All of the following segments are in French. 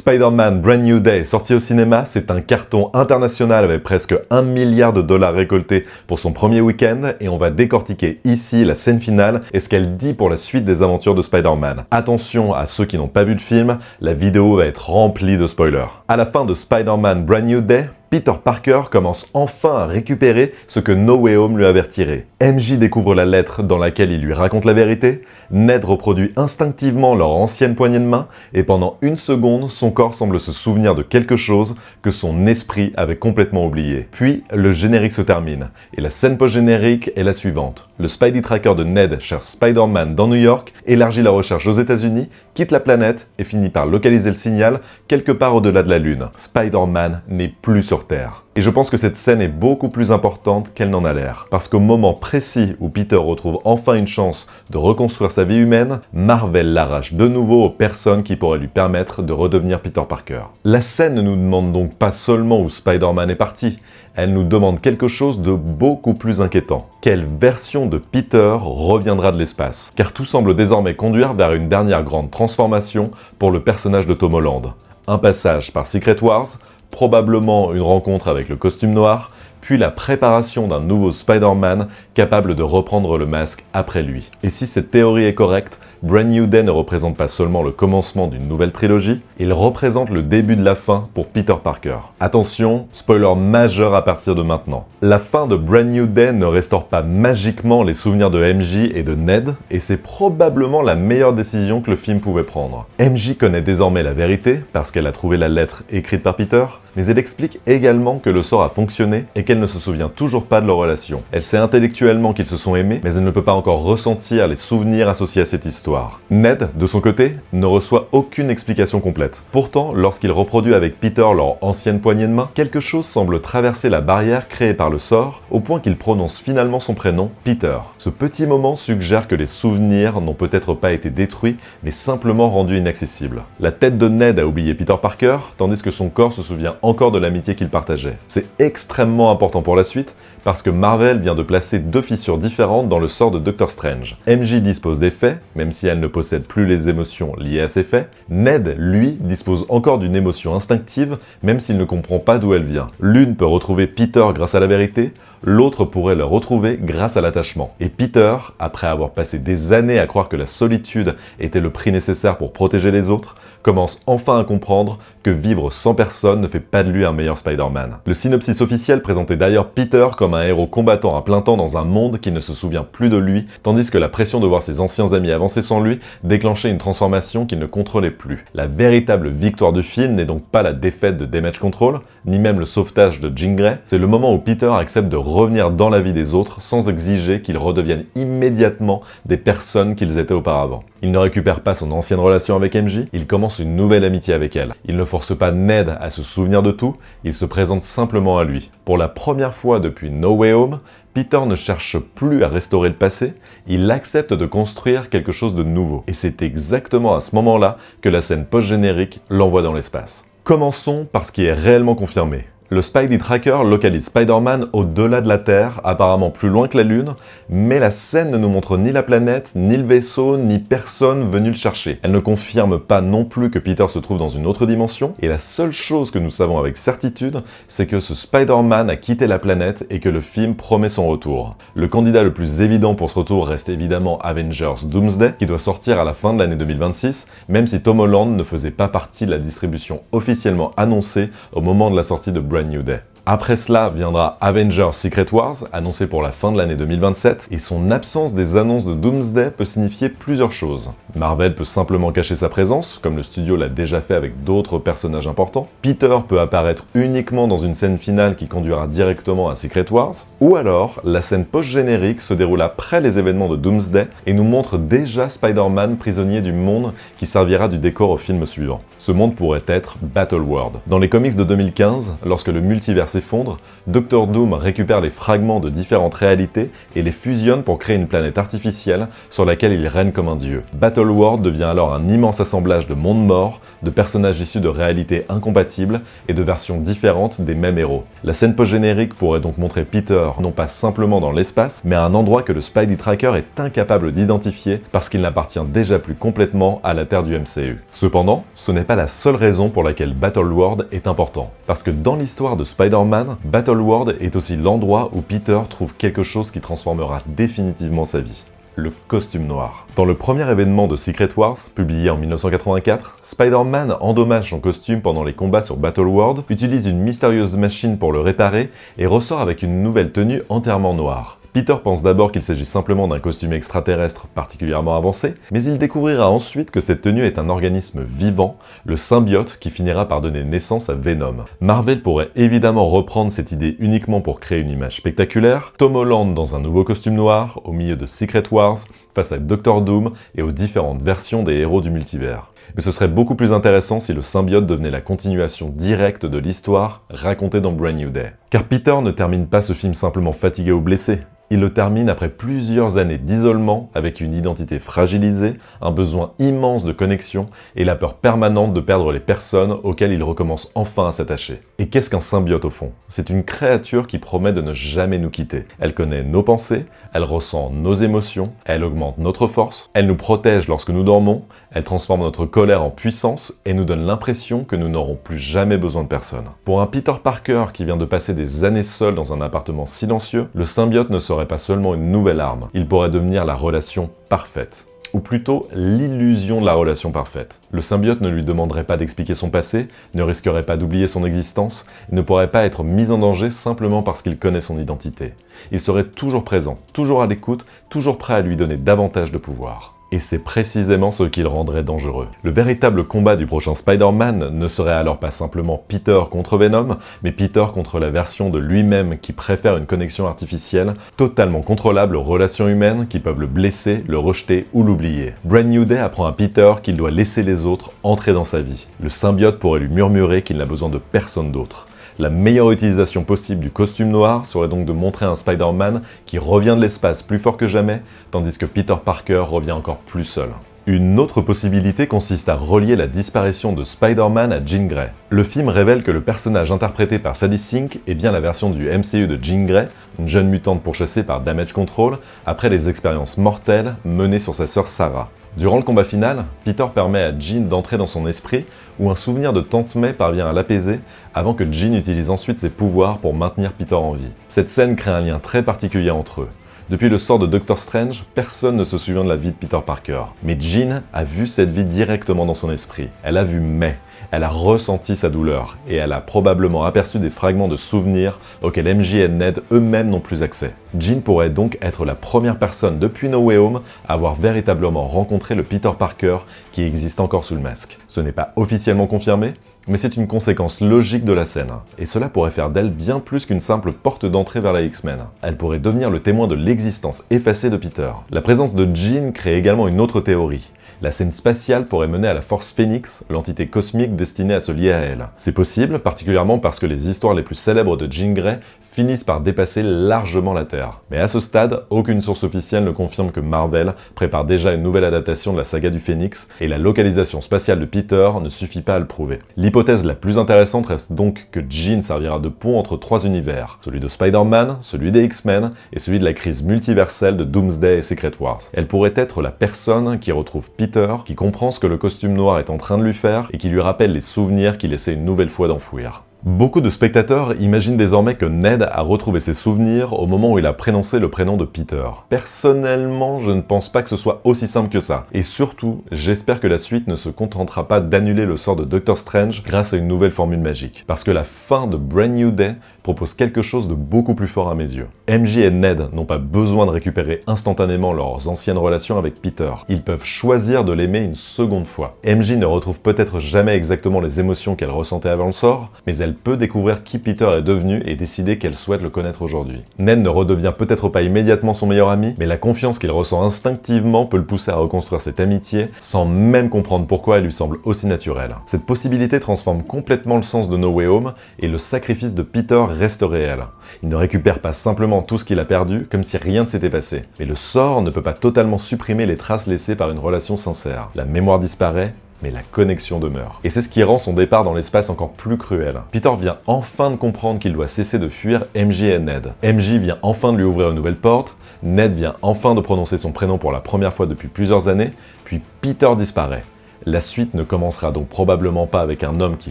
Spider-Man Brand New Day est sorti au cinéma, c'est un carton international avec presque 1 milliard de dollars récoltés pour son premier week-end et on va décortiquer ici la scène finale et ce qu'elle dit pour la suite des aventures de Spider-Man. Attention à ceux qui n'ont pas vu le film, la vidéo va être remplie de spoilers. À la fin de Spider-Man Brand New Day, Peter Parker commence enfin à récupérer ce que No Way Home lui avait retiré. MJ découvre la lettre dans laquelle il lui raconte la vérité, Ned reproduit instinctivement leur ancienne poignée de main, et pendant une seconde, son corps semble se souvenir de quelque chose que son esprit avait complètement oublié. Puis, le générique se termine, et la scène post-générique est la suivante. Le Spidey Tracker de Ned cherche Spider-Man dans New York, élargit la recherche aux États-Unis, quitte la planète et finit par localiser le signal quelque part au-delà de la Lune. Spider-Man n'est plus sur Terre. Et je pense que cette scène est beaucoup plus importante qu'elle n'en a l'air. Parce qu'au moment précis où Peter retrouve enfin une chance de reconstruire sa vie humaine, Marvel l'arrache de nouveau aux personnes qui pourraient lui permettre de redevenir Peter Parker. La scène ne nous demande donc pas seulement où Spider-Man est parti, elle nous demande quelque chose de beaucoup plus inquiétant. Quelle version de Peter reviendra de l'espace? Car tout semble désormais conduire vers une dernière grande transformation pour le personnage de Tom Holland. Un passage par Secret Wars, probablement une rencontre avec le costume noir, puis la préparation d'un nouveau Spider-Man capable de reprendre le masque après lui. Et si cette théorie est correcte, Brand New Day ne représente pas seulement le commencement d'une nouvelle trilogie, il représente le début de la fin pour Peter Parker. Attention, spoiler majeur à partir de maintenant. La fin de Brand New Day ne restaure pas magiquement les souvenirs de MJ et de Ned, et c'est probablement la meilleure décision que le film pouvait prendre. MJ connaît désormais la vérité, parce qu'elle a trouvé la lettre écrite par Peter, mais elle explique également que le sort a fonctionné et qu'elle ne se souvient toujours pas de leur relation. Elle sait intellectuellement qu'ils se sont aimés, mais elle ne peut pas encore ressentir les souvenirs associés à cette histoire. Ned, de son côté, ne reçoit aucune explication complète. Pourtant, lorsqu'il reproduit avec Peter leur ancienne poignée de main, quelque chose semble traverser la barrière créée par le sort, au point qu'il prononce finalement son prénom, Peter. Ce petit moment suggère que les souvenirs n'ont peut-être pas été détruits, mais simplement rendus inaccessibles. La tête de Ned a oublié Peter Parker, tandis que son corps se souvient encore de l'amitié qu'ils partageaient. C'est extrêmement important pour la suite, parce que Marvel vient de placer 2 fissures différentes dans le sort de Doctor Strange. MJ dispose des faits, même si elle ne possède plus les émotions liées à ces faits. Ned, lui, dispose encore d'une émotion instinctive, même s'il ne comprend pas d'où elle vient. L'une peut retrouver Peter grâce à la vérité, l'autre pourrait le retrouver grâce à l'attachement. Et Peter, après avoir passé des années à croire que la solitude était le prix nécessaire pour protéger les autres, commence enfin à comprendre que vivre sans personne ne fait pas de lui un meilleur Spider-Man. Le synopsis officiel présentait d'ailleurs Peter comme un héros combattant à plein temps dans un monde qui ne se souvient plus de lui, tandis que la pression de voir ses anciens amis avancer sans lui déclenchait une transformation qu'il ne contrôlait plus. La véritable victoire du film n'est donc pas la défaite de Damage Control, ni même le sauvetage de Jean Grey, c'est le moment où Peter accepte de revenir dans la vie des autres sans exiger qu'ils redeviennent immédiatement des personnes qu'ils étaient auparavant. Il ne récupère pas son ancienne relation avec MJ, il commence une nouvelle amitié avec elle. Il ne force pas Ned à se souvenir de tout, il se présente simplement à lui. Pour la première fois depuis No Way Home, Peter ne cherche plus à restaurer le passé, il accepte de construire quelque chose de nouveau. Et c'est exactement à ce moment-là que la scène post-générique l'envoie dans l'espace. Commençons par ce qui est réellement confirmé. Le Spidey Tracker localise Spider-Man au-delà de la Terre, apparemment plus loin que la Lune, mais la scène ne nous montre ni la planète, ni le vaisseau, ni personne venu le chercher. Elle ne confirme pas non plus que Peter se trouve dans une autre dimension, et la seule chose que nous savons avec certitude, c'est que ce Spider-Man a quitté la planète et que le film promet son retour. Le candidat le plus évident pour ce retour reste évidemment Avengers Doomsday, qui doit sortir à la fin de l'année 2026, même si Tom Holland ne faisait pas partie de la distribution officiellement annoncée au moment de la sortie de Brand New Day. Après cela viendra Avengers Secret Wars, annoncé pour la fin de l'année 2027, et son absence des annonces de Doomsday peut signifier plusieurs choses. Marvel peut simplement cacher sa présence, comme le studio l'a déjà fait avec d'autres personnages importants. Peter peut apparaître uniquement dans une scène finale qui conduira directement à Secret Wars, ou alors la scène post-générique se déroule après les événements de Doomsday et nous montre déjà Spider-Man prisonnier du monde qui servira du décor au film suivant. Ce monde pourrait être Battleworld. Dans les comics de 2015, lorsque le multivers s'effondre, Dr Doom récupère les fragments de différentes réalités et les fusionne pour créer une planète artificielle sur laquelle il règne comme un dieu. Battleworld devient alors un immense assemblage de mondes morts, de personnages issus de réalités incompatibles et de versions différentes des mêmes héros. La scène post-générique pourrait donc montrer Peter non pas simplement dans l'espace, mais à un endroit que le Spidey Tracker est incapable d'identifier parce qu'il n'appartient déjà plus complètement à la Terre du MCU. Cependant, ce n'est pas la seule raison pour laquelle Battleworld est important. Parce que dans l'histoire de Spider-Man, Battleworld est aussi l'endroit où Peter trouve quelque chose qui transformera définitivement sa vie. Le costume noir. Dans le premier événement de Secret Wars, publié en 1984, Spider-Man endommage son costume pendant les combats sur Battleworld, utilise une mystérieuse machine pour le réparer et ressort avec une nouvelle tenue entièrement noire. Peter pense d'abord qu'il s'agit simplement d'un costume extraterrestre particulièrement avancé, mais il découvrira ensuite que cette tenue est un organisme vivant, le symbiote qui finira par donner naissance à Venom. Marvel pourrait évidemment reprendre cette idée uniquement pour créer une image spectaculaire, Tom Holland dans un nouveau costume noir, au milieu de Secret Wars, face à Dr Doom et aux différentes versions des héros du multivers. Mais ce serait beaucoup plus intéressant si le symbiote devenait la continuation directe de l'histoire racontée dans Brand New Day. Car Peter ne termine pas ce film simplement fatigué ou blessé. Il le termine après plusieurs années d'isolement, avec une identité fragilisée, un besoin immense de connexion et la peur permanente de perdre les personnes auxquelles il recommence enfin à s'attacher. Et qu'est-ce qu'un symbiote au fond? C'est une créature qui promet de ne jamais nous quitter. Elle connaît nos pensées, elle ressent nos émotions, elle augmente notre force, elle nous protège lorsque nous dormons, elle transforme notre colère en puissance et nous donne l'impression que nous n'aurons plus jamais besoin de personne. Pour un Peter Parker qui vient de passer des années seul dans un appartement silencieux, le symbiote ne serait pas seulement une nouvelle arme, il pourrait devenir la relation parfaite. Ou plutôt l'illusion de la relation parfaite. Le symbiote ne lui demanderait pas d'expliquer son passé, ne risquerait pas d'oublier son existence, et ne pourrait pas être mis en danger simplement parce qu'il connaît son identité. Il serait toujours présent, toujours à l'écoute, toujours prêt à lui donner davantage de pouvoir. Et c'est précisément ce qui le rendrait dangereux. Le véritable combat du prochain Spider-Man ne serait alors pas simplement Peter contre Venom, mais Peter contre la version de lui-même qui préfère une connexion artificielle, totalement contrôlable aux relations humaines qui peuvent le blesser, le rejeter ou l'oublier. Brand New Day apprend à Peter qu'il doit laisser les autres entrer dans sa vie. Le symbiote pourrait lui murmurer qu'il n'a besoin de personne d'autre. La meilleure utilisation possible du costume noir serait donc de montrer un Spider-Man qui revient de l'espace plus fort que jamais, tandis que Peter Parker revient encore plus seul. Une autre possibilité consiste à relier la disparition de Spider-Man à Jean Grey. Le film révèle que le personnage interprété par Sadie Sink est bien la version du MCU de Jean Grey, une jeune mutante pourchassée par Damage Control, après les expériences mortelles menées sur sa sœur Sarah. Durant le combat final, Peter permet à Jean d'entrer dans son esprit, où un souvenir de Tante May parvient à l'apaiser, avant que Jean utilise ensuite ses pouvoirs pour maintenir Peter en vie. Cette scène crée un lien très particulier entre eux. Depuis le sort de Doctor Strange, personne ne se souvient de la vie de Peter Parker. Mais Jean a vu cette vie directement dans son esprit. Elle a vu May. Elle a ressenti sa douleur et elle a probablement aperçu des fragments de souvenirs auxquels MJ et Ned eux-mêmes n'ont plus accès. Jean pourrait donc être la première personne depuis No Way Home à avoir véritablement rencontré le Peter Parker qui existe encore sous le masque. Ce n'est pas officiellement confirmé, mais c'est une conséquence logique de la scène. Et cela pourrait faire d'elle bien plus qu'une simple porte d'entrée vers la X-Men. Elle pourrait devenir le témoin de l'existence effacée de Peter. La présence de Jean crée également une autre théorie. La scène spatiale pourrait mener à la Force Phoenix, l'entité cosmique destinée à se lier à elle. C'est possible, particulièrement parce que les histoires les plus célèbres de Jean Grey finissent par dépasser largement la Terre. Mais à ce stade, aucune source officielle ne confirme que Marvel prépare déjà une nouvelle adaptation de la saga du Phénix, et la localisation spatiale de Peter ne suffit pas à le prouver. L'hypothèse la plus intéressante reste donc que Jean servira de pont entre trois univers, celui de Spider-Man, celui des X-Men, et celui de la crise multiverselle de Doomsday et Secret Wars. Elle pourrait être la personne qui retrouve Peter, qui comprend ce que le costume noir est en train de lui faire, et qui lui rappelle les souvenirs qu'il essaie une nouvelle fois d'enfouir. Beaucoup de spectateurs imaginent désormais que Ned a retrouvé ses souvenirs au moment où il a prononcé le prénom de Peter. Personnellement, je ne pense pas que ce soit aussi simple que ça. Et surtout, j'espère que la suite ne se contentera pas d'annuler le sort de Doctor Strange grâce à une nouvelle formule magique. Parce que la fin de Brand New Day propose quelque chose de beaucoup plus fort à mes yeux. MJ et Ned n'ont pas besoin de récupérer instantanément leurs anciennes relations avec Peter. Ils peuvent choisir de l'aimer une seconde fois. MJ ne retrouve peut-être jamais exactement les émotions qu'elle ressentait avant le sort, mais elle peut découvrir qui Peter est devenu et décider qu'elle souhaite le connaître aujourd'hui. Ned ne redevient peut-être pas immédiatement son meilleur ami, mais la confiance qu'il ressent instinctivement peut le pousser à reconstruire cette amitié sans même comprendre pourquoi elle lui semble aussi naturelle. Cette possibilité transforme complètement le sens de No Way Home et le sacrifice de Peter reste réel. Il ne récupère pas simplement tout ce qu'il a perdu, comme si rien ne s'était passé. Mais le sort ne peut pas totalement supprimer les traces laissées par une relation sincère. La mémoire disparaît, mais la connexion demeure. Et c'est ce qui rend son départ dans l'espace encore plus cruel. Peter vient enfin de comprendre qu'il doit cesser de fuir MJ et Ned. MJ vient enfin de lui ouvrir une nouvelle porte, Ned vient enfin de prononcer son prénom pour la première fois depuis plusieurs années, puis Peter disparaît. La suite ne commencera donc probablement pas avec un homme qui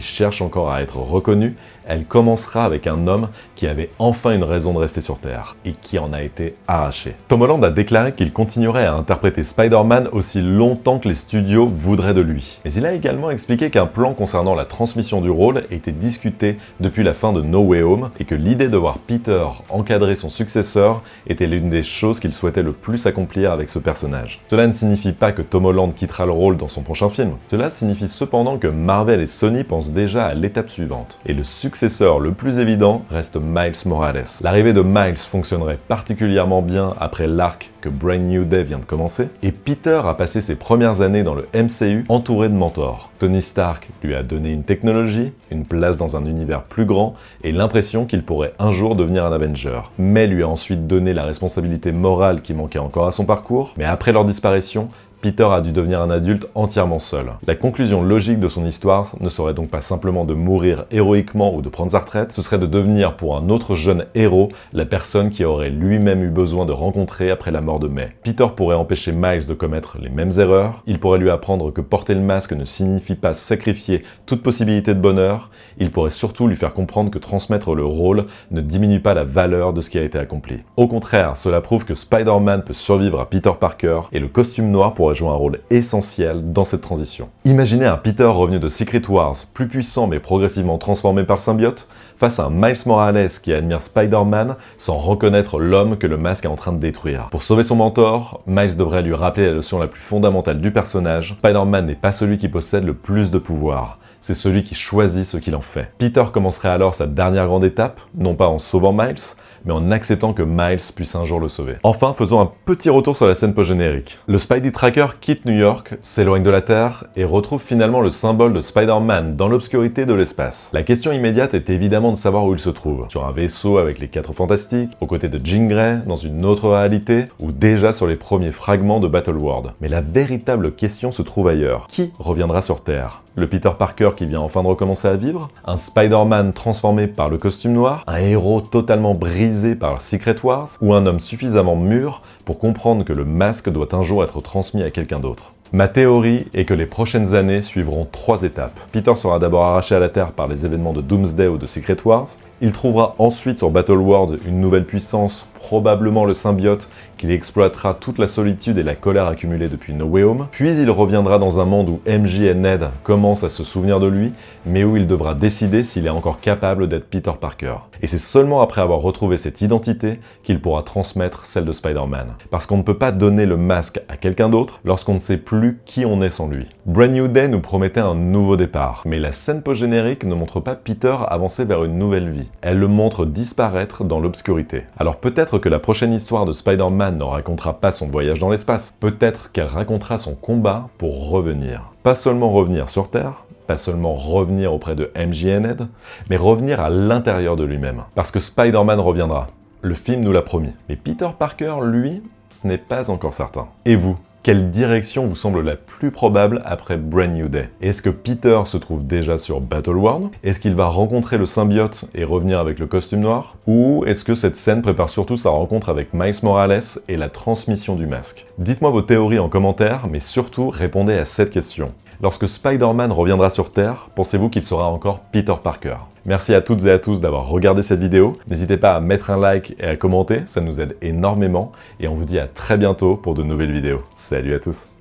cherche encore à être reconnu, elle commencera avec un homme qui avait enfin une raison de rester sur Terre, et qui en a été arraché. Tom Holland a déclaré qu'il continuerait à interpréter Spider-Man aussi longtemps que les studios voudraient de lui. Mais il a également expliqué qu'un plan concernant la transmission du rôle était discuté depuis la fin de No Way Home, et que l'idée de voir Peter encadrer son successeur était l'une des choses qu'il souhaitait le plus accomplir avec ce personnage. Cela ne signifie pas que Tom Holland quittera le rôle dans son prochain film. Cela signifie cependant que Marvel et Sony pensent déjà à l'étape suivante. Et le successeur le plus évident reste Miles Morales. L'arrivée de Miles fonctionnerait particulièrement bien après l'arc que Brand New Day vient de commencer, et Peter a passé ses premières années dans le MCU entouré de mentors. Tony Stark lui a donné une technologie, une place dans un univers plus grand et l'impression qu'il pourrait un jour devenir un Avenger. May lui a ensuite donné la responsabilité morale qui manquait encore à son parcours, mais après leur disparition, Peter a dû devenir un adulte entièrement seul. La conclusion logique de son histoire ne serait donc pas simplement de mourir héroïquement ou de prendre sa retraite, ce serait de devenir pour un autre jeune héros la personne qui aurait lui-même eu besoin de rencontrer après la mort de May. Peter pourrait empêcher Miles de commettre les mêmes erreurs, il pourrait lui apprendre que porter le masque ne signifie pas sacrifier toute possibilité de bonheur, il pourrait surtout lui faire comprendre que transmettre le rôle ne diminue pas la valeur de ce qui a été accompli. Au contraire, cela prouve que Spider-Man peut survivre à Peter Parker et le costume noir pourrait jouer un rôle essentiel dans cette transition. Imaginez un Peter revenu de Secret Wars, plus puissant mais progressivement transformé par le symbiote, face à un Miles Morales qui admire Spider-Man sans reconnaître l'homme que le masque est en train de détruire. Pour sauver son mentor, Miles devrait lui rappeler la leçon la plus fondamentale du personnage, Spider-Man n'est pas celui qui possède le plus de pouvoir. C'est celui qui choisit ce qu'il en fait. Peter commencerait alors sa dernière grande étape, non pas en sauvant Miles, mais en acceptant que Miles puisse un jour le sauver. Enfin, faisons un petit retour sur la scène post-générique. Le Spidey Tracker quitte New York, s'éloigne de la Terre et retrouve finalement le symbole de Spider-Man dans l'obscurité de l'espace. La question immédiate est évidemment de savoir où il se trouve. Sur un vaisseau avec les 4 Fantastiques, aux côtés de Jean Grey, dans une autre réalité, ou déjà sur les premiers fragments de Battleworld. Mais la véritable question se trouve ailleurs. Qui reviendra sur Terre ? Le Peter Parker qui vient enfin de recommencer à vivre? Un Spider-Man transformé par le costume noir? Un héros totalement brisé par Secret Wars? Ou un homme suffisamment mûr pour comprendre que le masque doit un jour être transmis à quelqu'un d'autre? Ma théorie est que les prochaines années suivront 3 étapes. Peter sera d'abord arraché à la Terre par les événements de Doomsday ou de Secret Wars. Il trouvera ensuite sur Battleworld une nouvelle puissance, probablement le symbiote, qu'il exploitera toute la solitude et la colère accumulée depuis No Way Home. Puis il reviendra dans un monde où MJ et Ned commencent à se souvenir de lui, mais où il devra décider s'il est encore capable d'être Peter Parker. Et c'est seulement après avoir retrouvé cette identité qu'il pourra transmettre celle de Spider-Man. Parce qu'on ne peut pas donner le masque à quelqu'un d'autre lorsqu'on ne sait plus qui on est sans lui. Brand New Day nous promettait un nouveau départ, mais la scène post-générique ne montre pas Peter avancer vers une nouvelle vie. Elle le montre disparaître dans l'obscurité. Alors peut-être que la prochaine histoire de Spider-Man ne racontera pas son voyage dans l'espace, peut-être qu'elle racontera son combat pour revenir. Pas seulement revenir sur Terre, pas seulement revenir auprès de MJ et Ned, mais revenir à l'intérieur de lui-même. Parce que Spider-Man reviendra. Le film nous l'a promis. Mais Peter Parker, lui, ce n'est pas encore certain. Et vous ? Quelle direction vous semble la plus probable après Brand New Day? Est-ce que Peter se trouve déjà sur Battleworld? Est-ce qu'il va rencontrer le symbiote et revenir avec le costume noir? Ou est-ce que cette scène prépare surtout sa rencontre avec Miles Morales et la transmission du masque? Dites-moi vos théories en commentaire, mais surtout répondez à cette question. Lorsque Spider-Man reviendra sur Terre, pensez-vous qu'il sera encore Peter Parker? Merci à toutes et à tous d'avoir regardé cette vidéo. N'hésitez pas à mettre un like et à commenter, ça nous aide énormément. Et on vous dit à très bientôt pour de nouvelles vidéos. Salut à tous!